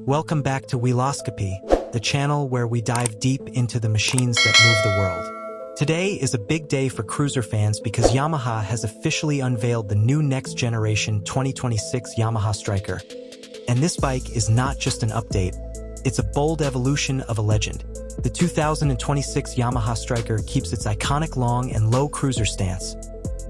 Welcome back to Wheeloscopy, the channel where we dive deep into the machines that move the world. Today is a big day for cruiser fans because Yamaha has officially unveiled the new next-generation 2026 Yamaha Stryker. And this bike is not just an update, it's a bold evolution of a legend. The 2026 Yamaha Stryker keeps its iconic long and low cruiser stance,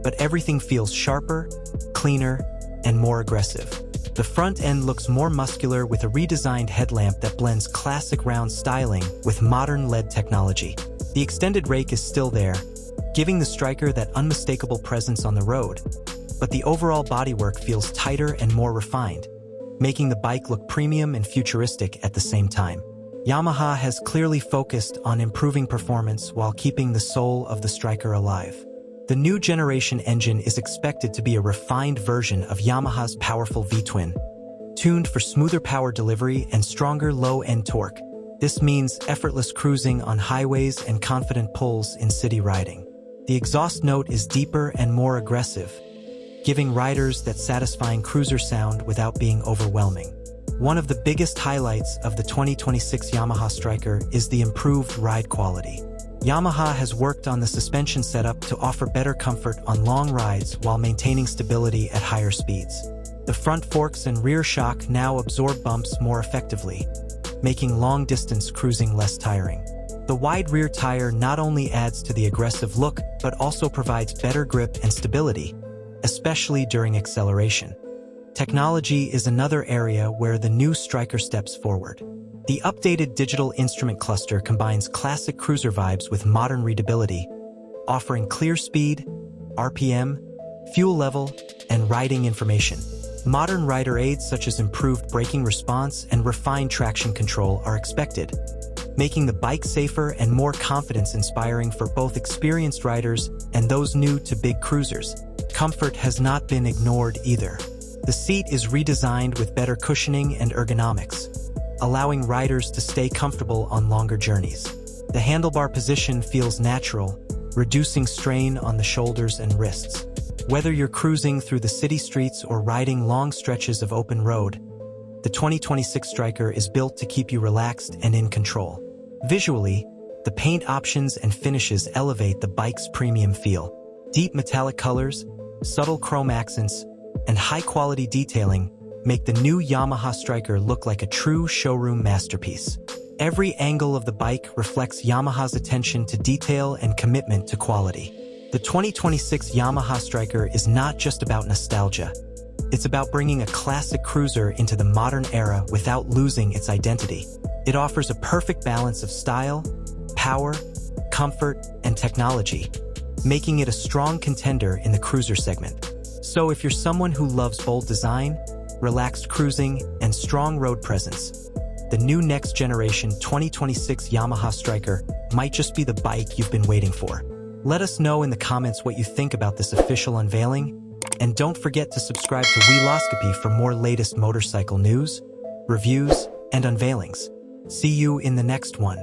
but everything feels sharper, cleaner, and more aggressive. The front end looks more muscular with a redesigned headlamp that blends classic round styling with modern LED technology. The extended rake is still there, giving the Stryker that unmistakable presence on the road, but the overall bodywork feels tighter and more refined, making the bike look premium and futuristic at the same time. Yamaha has clearly focused on improving performance while keeping the soul of the Stryker alive. The new generation engine is expected to be a refined version of Yamaha's powerful V-twin, tuned for smoother power delivery and stronger low-end torque. This means effortless cruising on highways and confident pulls in city riding. The exhaust note is deeper and more aggressive, giving riders that satisfying cruiser sound without being overwhelming. One of the biggest highlights of the 2026 Yamaha Stryker is the improved ride quality. Yamaha has worked on the suspension setup to offer better comfort on long rides while maintaining stability at higher speeds. The front forks and rear shock now absorb bumps more effectively, making long-distance cruising less tiring. The wide rear tire not only adds to the aggressive look, but also provides better grip and stability, especially during acceleration. Technology is another area where the new Stryker steps forward. The updated digital instrument cluster combines classic cruiser vibes with modern readability, offering clear speed, RPM, fuel level, and riding information. Modern rider aids such as improved braking response and refined traction control are expected, making the bike safer and more confidence-inspiring for both experienced riders and those new to big cruisers. Comfort has not been ignored either. The seat is redesigned with better cushioning and ergonomics, allowing riders to stay comfortable on longer journeys. The handlebar position feels natural, reducing strain on the shoulders and wrists. Whether you're cruising through the city streets or riding long stretches of open road, the 2026 Stryker is built to keep you relaxed and in control. Visually, the paint options and finishes elevate the bike's premium feel. Deep metallic colors, subtle chrome accents, and high-quality detailing make the new Yamaha Stryker look like a true showroom masterpiece. Every angle of the bike reflects Yamaha's attention to detail and commitment to quality. The 2026 Yamaha Stryker is not just about nostalgia. It's about bringing a classic cruiser into the modern era without losing its identity. It offers a perfect balance of style, power, comfort, and technology, making it a strong contender in the cruiser segment. So if you're someone who loves bold design, relaxed cruising, and strong road presence, the new next-generation 2026 Yamaha Stryker might just be the bike you've been waiting for. Let us know in the comments what you think about this official unveiling, and don't forget to subscribe to Wheeloscopy for more latest motorcycle news, reviews, and unveilings. See you in the next one.